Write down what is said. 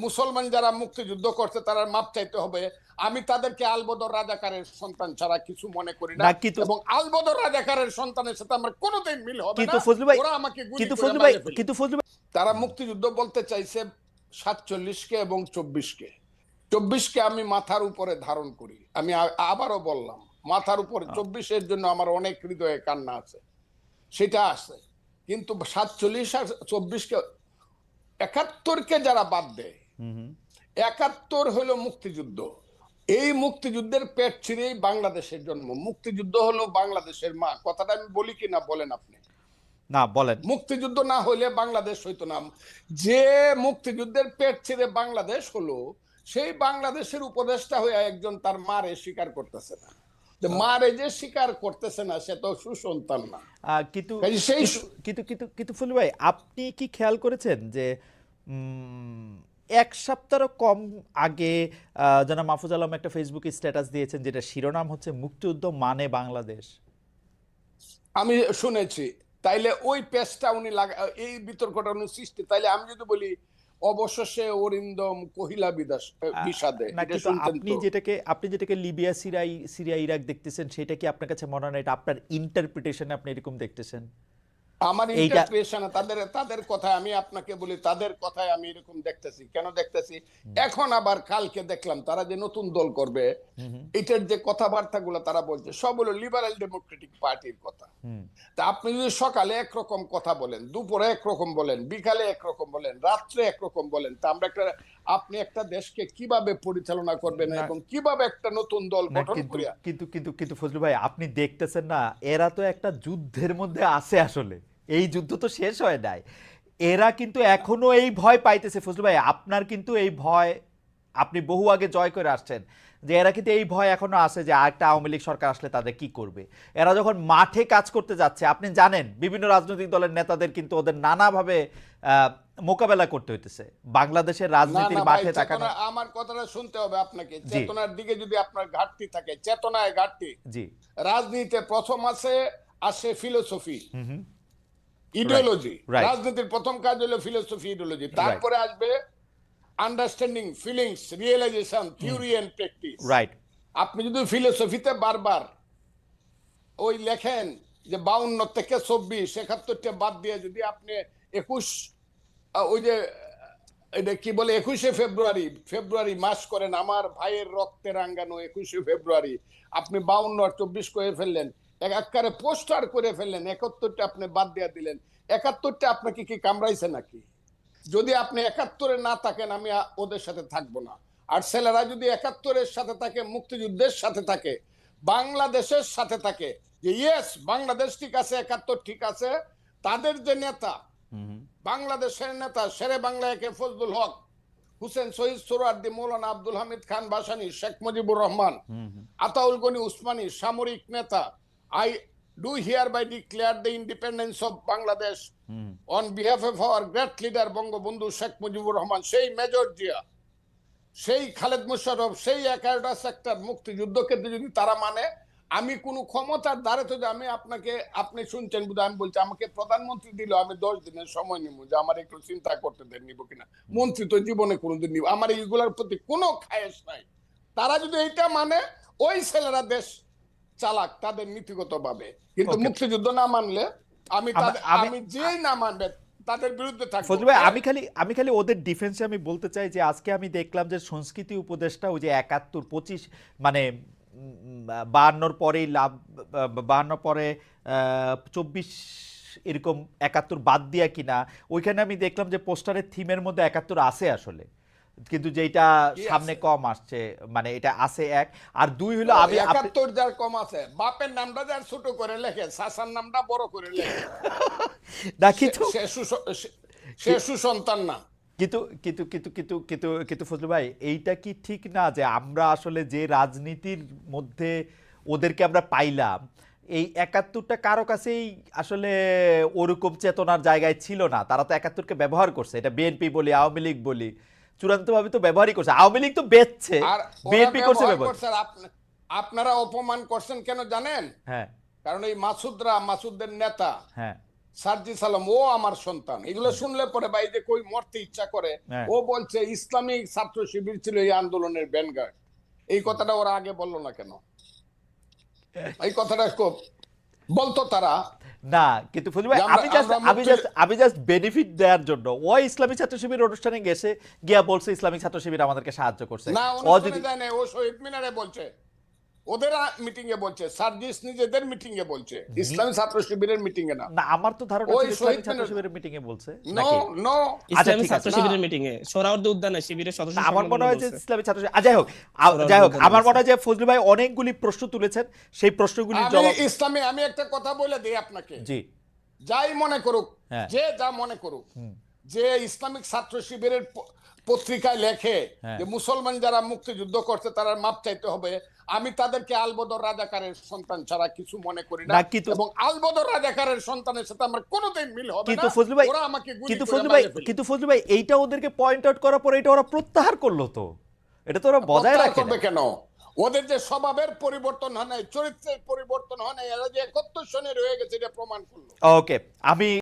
মুসলমান যারা মুক্তিযুদ্ধ করছে তারা মাপ চাইতে হবে। আমি তাদেরকে আলবদর রাজাকারের সন্তান ছাড়া কিছু মনে করি না, এবং আলবদর রাজাকারের সন্তানের সাথে আমার কোনোদিন মিল হবে না। ওরা আমাকে গুলি করে মেরে ফেলবে। তারা মুক্তিযুদ্ধ বলতে চাইছে 47-কে এবং 24-কে। 24-কে আমি মাথার উপরে ধারণ করি। আমি আবারও বললাম, মাথার উপরে 24-এর জন্য আমার অনেক হৃদয়ে কান্না আছে, সেটা আছে। কিন্তু 47 আর 24-কে, 71-কে যারা বাদ দেয়, 71 হলো মুক্তিযুদ্ধ। এই মুক্তিযুদ্ধের পেট ছিঁড়েই বাংলাদেশের জন্ম। মুক্তিযুদ্ধ হলো বাংলাদেশের মা। কথাটা আমি বলি কিনা বলেন আপনি? না বলেন। মুক্তিযুদ্ধ না হলে বাংলাদেশ হইতো না। যে মুক্তিযুদ্ধের পেট ছিঁড়ে বাংলাদেশ হলো, সেই বাংলাদেশের উপদেষ্টা হয়ে একজন তার মারে স্বীকার করতেছে না। মারে যে স্বীকার করতেছে না, সে তো সুসন্তান না। কিন্তু কিন্তু কিন্তু কিন্তু ফুলু ভাই, আপনি কি খেয়াল করেছেন যে এক সপ্তাহ কম আগে জনাব মাহফুজ আলম একটা ফেসবুকে স্ট্যাটাস দিয়েছেন, যেটা শিরোনাম হচ্ছে মুক্তিযুদ্ধ মানে বাংলাদেশ। আমি শুনেছি। তাইলে ওই পেজটা উনি এই বিতর্কটা উনি সৃষ্টি, তাইলে আমি যদি বলি অবশেষে অরিন্দম কহিলা বিষাদে, আপনি যেটাকে লিবিয়া, সিরিয়া, ইরাক দেখতেছেন, সেটা কি আপনার কাছে মনে হয় না এটা আপনার ইন্টারপ্রিটেশনে আপনি এরকম দেখতেছেন? আমার ইন্টারপ্রিটেশন, তাদের কথায় আমি আপনাকে বলি, তাদের কথায় আমি এরকম দেখতেছি। কেন দেখতেছি? এখন আবার কালকে দেখলাম তারা যে নতুন দল করবে, এটার যে কথাবার্তাগুলো তারা বলছে সব হলো লিবারেল ডেমোক্রেটিক পার্টির কথা। তা আপনি যদি সকালে একরকম কথা বলেন, দুপুরে একরকম বলেন, বিকালে একরকম বলেন, রাত্রে একরকম বলেন, তা আমরা আপনি একটা দেশকে কিভাবে পরিচালনা করবেন এবং কিভাবে একটা নতুন দল গঠন করিয়া? কিন্তু কিন্তু কিন্তু ফজলু ভাই, আপনি দেখতেছেন না, এরা তো একটা যুদ্ধের মধ্যে আছে। আসলে এই যুদ্ধ তো শেষ হয় নাই। এরা কিন্তু এখনো এই ভয় পাইতেছে। ফজলু ভাই, আপনার কিন্তু এই ভয় আপনি বহু আগে জয় করে আসছেন, যে এরা কিন্তু এই ভয় এখনো আছে যে আরেকটা আওয়ামী লীগ সরকার আসলে তাদের কি করবে। এরা যখন মাঠে কাজ করতে যাচ্ছে, আপনি জানেন বিভিন্ন রাজনৈতিক দলের নেতাদের কিন্তু ওদের নানাভাবে মোকাবেলা করতে হইতেছে। বাংলাদেশের রাজনীতির মাঠে তাকানো। আমার কথাটা শুনতে হবে আপনাকে। চেতনার দিকে যদি আপনার ঘাটতি থাকে, চেতনায় ঘাটতি। জি, রাজনীতিতে প্রথম আসে ফিলোসফি, ইডিওলজি। রাজনীতির প্রথম কাজ হলো ফিলোসফি, ইডিওলজি। তারপরে আসবে understanding, feelings, realization, theory and practice. Right. আপনি যদি ফিলোসফিতে বারবার ওই লেখেন যে 52 থেকে 24, 71টা বাদ দিয়ে যদি আপনি 21, ওই যে এটা কি বলে 21শে ফেব্রুয়ারি মাস করেন, আমার ভাইয়ের রক্তে রাঙ্গানো 21শে ফেব্রুয়ারি, আপনি 52 আর 24 করে ফেললেন, একাকারে পোস্টার করে ফেললেন, 71টা আপনি বাদ দিয়ে দিলেন। 71টা আপনাকে কি কামড়াইছে নাকি? যদি আপনি 71-এ না থাকেন, আমি ওদের সাথে থাকবো না। আর ছেলেরা যদি 71-এর সাথে থাকে, মুক্তিযুদ্ধের সাথে থাকে, বাংলাদেশের সাথে থাকে, যে ইয়েস বাংলাদেশ ঠিক আছে, 71 ঠিক আছে, তাদের যে নেতা, বাংলাদেশের নেতা শেরে বাংলা একে ফজলুল হক, হুসেন শহীদ সোহরাওয়ার্দী, মৌলানা আব্দুল হামিদ খান ভাসানী, শেখ মুজিবুর রহমান, আতাউল গনি উসমানী, সামরিক নেতা, I do hereby declare the independence of Bangladesh on behalf of our great leader Bangabandhu Sheikh Mujibur Rahman, সেই মেজর জিয়া, সেই খালেদ মুশাররফ, সেই 11টা সেক্টর মুক্তিযুদ্ধকে যদি তারা মানে, আমি কোন ক্ষমতার দ্বারে তো আমি আপনি শুনছেন বুঝে আমি বলছি, আমাকে প্রধানমন্ত্রী দিল, আমি 10 দিনের সময় নিব যে আমার একটু চিন্তা করতে দেন, নিব কিনা। মন্ত্রী তো জীবনে কোনোদিন নিব। আমার এইগুলোর প্রতি কোনো খায়েশ নাই। তারা যদি এইটা মানে, ওই ছেলেরা দেশ চালাক তাদের নীতিগত ভাবে, কিন্তু মুক্তিযুদ্ধ না মানলে আমি যেই না মানবে তাদের বিরুদ্ধে থাকবো। ফজলু ভাই, আমি খালি ওদের ডিফেন্সে আমি বলতে চাই যে আজকে আমি দেখলাম যে সংস্কৃতি উপদেষ্টা ওই যে 71, 25 মানে 52 পরেই 52 পরে 24 এরকম 71 বাদ দিয়া কিনা, ওইখানে আমি দেখলাম যে পোস্টারের থিমের মধ্যে 71 আছে আসলে, কিন্তু যেটা সামনে কম আসছে, মানে এটা আছে 1 আর 2 হলো আমি 71 যার কম আছে, বাপের নামটা যার ছোট করে লেখে, শাসার নামটা বড় করে লেখে, না কিন্তু সে সুসন্তান না। কিন্তু কিন্তু কিন্তু কিন্তু কিন্তু কিন্তু ফজলু ভাই, এইটা কি ঠিক না যে আমরা আসলে যে রাজনীতির মধ্যে ওদেরকে আমরা পাইলাম, এই 71টা কারো কাছেই আসলে ওরকম চেতনার জায়গায় ছিল না। তারা তো 71কে ব্যবহার করছে, এটা বিএনপি বলি, আওয়ামী লীগ বলি, চূড়ান্তভাবে তো ব্যবহারই করছে। আওয়ামী লীগ তো বেচছে, বিএনপি করছে ব্যবহার। আপনারা অপমান করছেন কেন জানেন? হ্যাঁ, কারণ এই মাসুদদের নেতা, হ্যাঁ, সার্জিস আলম ও আমার সন্তান, এগুলো শুনলে পরে ভাই যে কই মরতে ইচ্ছা করে। হ্যাঁ। ও বলছে ইসলামিক ছাত্র শিবির ছিল এই আন্দোলনের ব্যানগার্ড। এই কথাটা ওরা আগে বললো না কেন? এই কথাটা খুব বলতো তারা। না, কিন্তু ফজলু ভাই যে আমরা- আমি জাস্ট আমরা আমি জাস্ট আমি জাস্ট বেনিফিট দেওয়ার জন্য ওই ইসলামী ছাত্র শিবির অনুষ্ঠানে গেছে গিয়া বলছে ইসলামিক ছাত্র শিবির আমাদেরকে সাহায্য করছে। না, ও অনুষ্ঠানে যদি যায় না, ও শহীদ মিনারে বলছে, ওদের মিটিং এ বলছে, সার্জিস নিজেদের মিটিং এ বলছে, ইসলামী ছাত্র শিবিরের মিটিং এ না। না, আমার তো ধারণা ওই ছিল ইসলামিক শহীদ ছাত্র মিনার- শিবিরের মিটিং এ বলছে নো নাকি। নো, ইসলামী ঠিক আছে। ছাত্র শিবিরের মিটিং এ সোহরাওয়ার্দী উদ্যানে শিবিরের সদস্য আমার মনে হয় যে বলছে। ইসলামী ছাত্র শিবির যাই হোক যাই হোক আমার মনে হয় যে ফজলু ভাই অনেকগুলি প্রশ্ন তুলেছেন, সেই প্রশ্নগুলির আমি জবাব ইসলামী, আমি একটা কথা বলে দিই আপনাকে, জি যাই মনে করুক, হ্যাঁ। যে যা মনে করুক, যে ইসলামিক ছাত্র শিবিরের পত্রিকায় লেখে হ্যাঁ। যে মুসলমান যারা মুক্তিযুদ্ধ করছে তারা মাপ চাইতে হবে, আমি তাদেরকে আলবদর রাজাকারের সন্তান ছাড়া কিছু মনে করি না, না, কিন্তু- এবং আলবদর রাজাকারের সন্তানের সাথে আমার কোনোদিন মিল হবে না। কিন্তু ফজলু ভাই ওরা আমাকে গুলি কিন্তু করে ফজলু ভাই মাইরে ফেলবে। কিন্তু ফজলু ভাই এইটা ওদেরকে পয়েন্ট আউট করার পর এটা ওরা প্রত্যাহার করলো, তো এটা তো ওরা বজায় প্রত্যাহার রাখে করবে না। কেন? ওদের যে স্বভাবের পরিবর্তন হয় নাই, চরিত্রের পরিবর্তন হয় নাই, এরা যে 71 সনে রয়ে গেছে এটা প্রমাণ করলো। ওকে, আমি